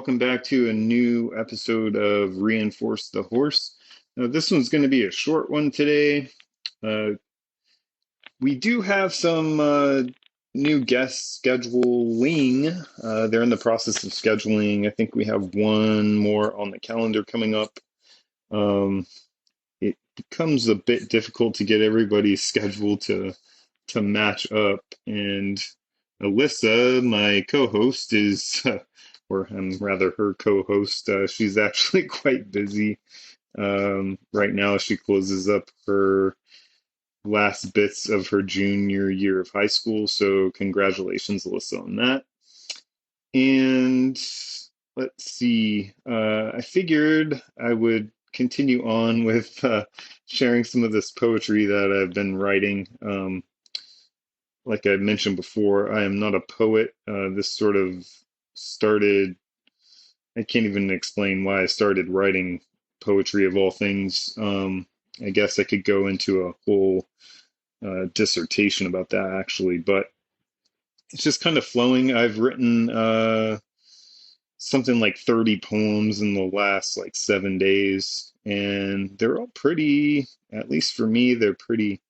welcome back to a new episode of Reinforce the Horse. Now, this one's going to be a short one today. Uh, we do have some new guests scheduling. They're in the process of scheduling. I think we have one more on the calendar coming up. Um, it becomes a bit difficult to get everybody's schedule to match up, and Alyssa, my co-host, is, or I'm rather her co-host, she's actually quite busy. Right now, she closes up her last bits of her junior year of high school, so congratulations, Alyssa, on that. And let's see, I figured I would continue on with sharing some of this poetry that I've been writing. Like I mentioned before, I am not a poet. This sort of started, I can't even explain why I started writing poetry of all things. I guess I could go into a whole dissertation about that actually, but it's just kind of flowing. I've written something like 30 poems in the last like 7 days, and they're all pretty, at least for me, they're pretty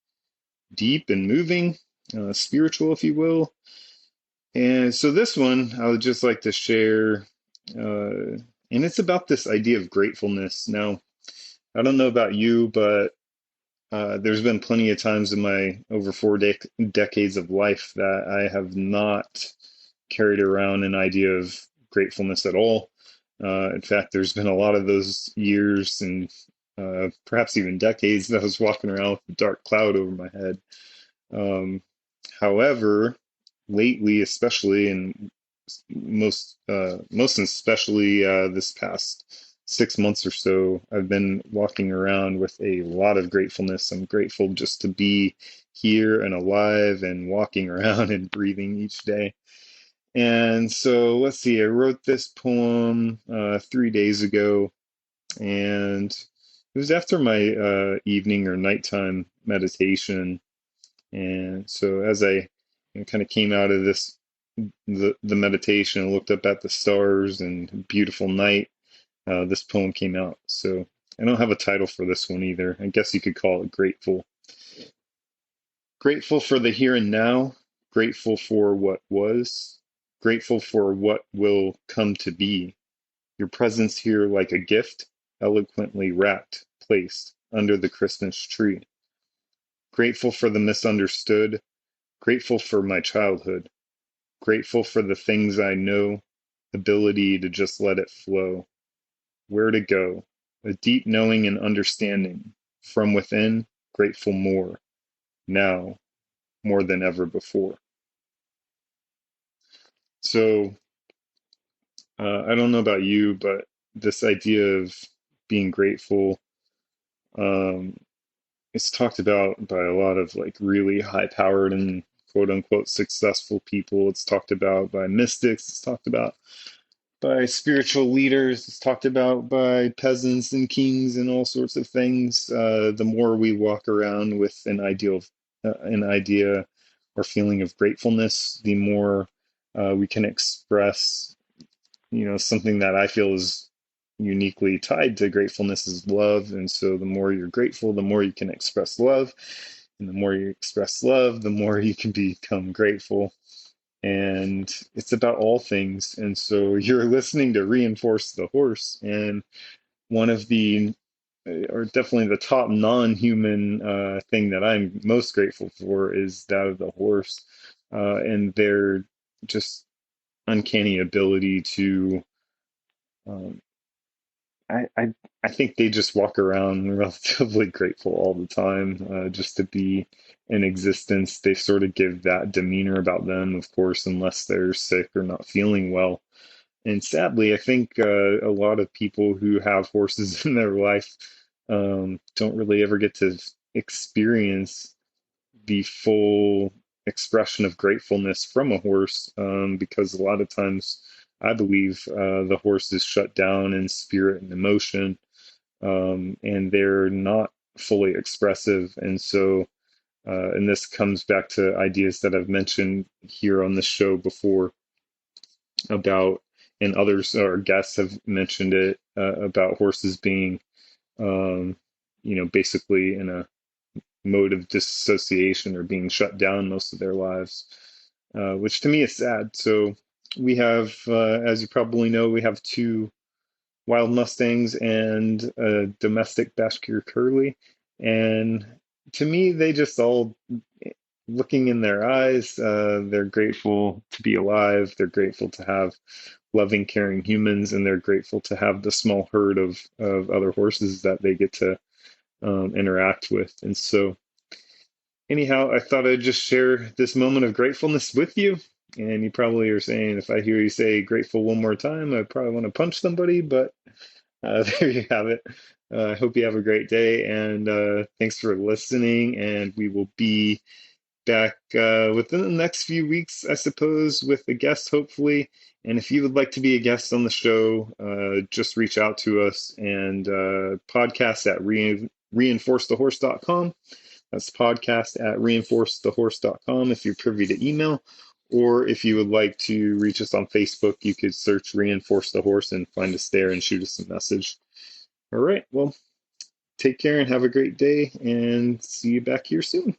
deep and moving, spiritual, if you will. And so this one I would just like to share, and it's about this idea of gratefulness. Now, I don't know about you, but there's been plenty of times in my over four decades of life that I have not carried around an idea of gratefulness at all. In fact, there's been a lot of those years and perhaps even decades that I was walking around with a dark cloud over my head. Um, However, lately, especially, and most especially this past 6 months or so, I've been walking around with a lot of gratefulness. I'm grateful just to be here and alive and walking around and breathing each day. And so let's see, I wrote this poem 3 days ago, and it was after my evening or nighttime meditation. And so as I kind of came out of the meditation and looked up at the stars and beautiful night, this poem came out. So I don't have a title for this one either. I guess you could call it Grateful. Grateful for the here and now, grateful for what was, grateful for what will come to be. Your presence here like a gift, eloquently wrapped, placed under the Christmas tree. Grateful for the misunderstood, grateful for my childhood, grateful for the things I know, ability to just let it flow. Where to go, a deep knowing and understanding. From within, grateful more, now, more than ever before. So, I don't know about you, but this idea of being grateful, um, it's talked about by a lot of like really high powered and quote unquote successful people. It's talked about by mystics. It's talked about by spiritual leaders. It's talked about by peasants and kings and all sorts of things. The more we walk around with an idea or feeling of gratefulness, the more we can express, something that I feel is uniquely tied to gratefulness is love. And so the more you're grateful, the more you can express love. And the more you express love, the more you can become grateful. And it's about all things. And so you're listening to Reinforce the Horse. And one of the, or definitely the top non-human thing that I'm most grateful for is that of the horse, and their just uncanny ability to, um, I think they just walk around relatively grateful all the time, just to be in existence. They sort of give that demeanor about them, of course, unless they're sick or not feeling well. And sadly, I think a lot of people who have horses in their life don't really ever get to experience the full expression of gratefulness from a horse, because a lot of times I believe the horse is shut down in spirit and emotion, and they're not fully expressive. And so, and this comes back to ideas that I've mentioned here on the show before about and others, our guests have mentioned it, about horses being, um, basically in a mode of dissociation or being shut down most of their lives, which to me is sad. So we have, as you probably know, we have two wild Mustangs and a domestic Bashkir Curly. And to me, they just all, looking in their eyes, they're grateful to be alive. They're grateful to have loving, caring humans, and they're grateful to have the small herd of other horses that they get to interact with. And so, anyhow, I thought I'd just share this moment of gratefulness with you. And you probably are saying, if I hear you say grateful one more time, I probably want to punch somebody, but there you have it. I hope you have a great day, and thanks for listening. And we will be back within the next few weeks, I suppose, with a guest, hopefully. And if you would like to be a guest on the show, just reach out to us, and podcast at reinforcethehorse.com. That's podcast at reinforcethehorse.com if you're privy to email. Or if you would like to reach us on Facebook, you could search Reinforce the Horse and find us there and shoot us a message. All right. Well, take care and have a great day, and see you back here soon.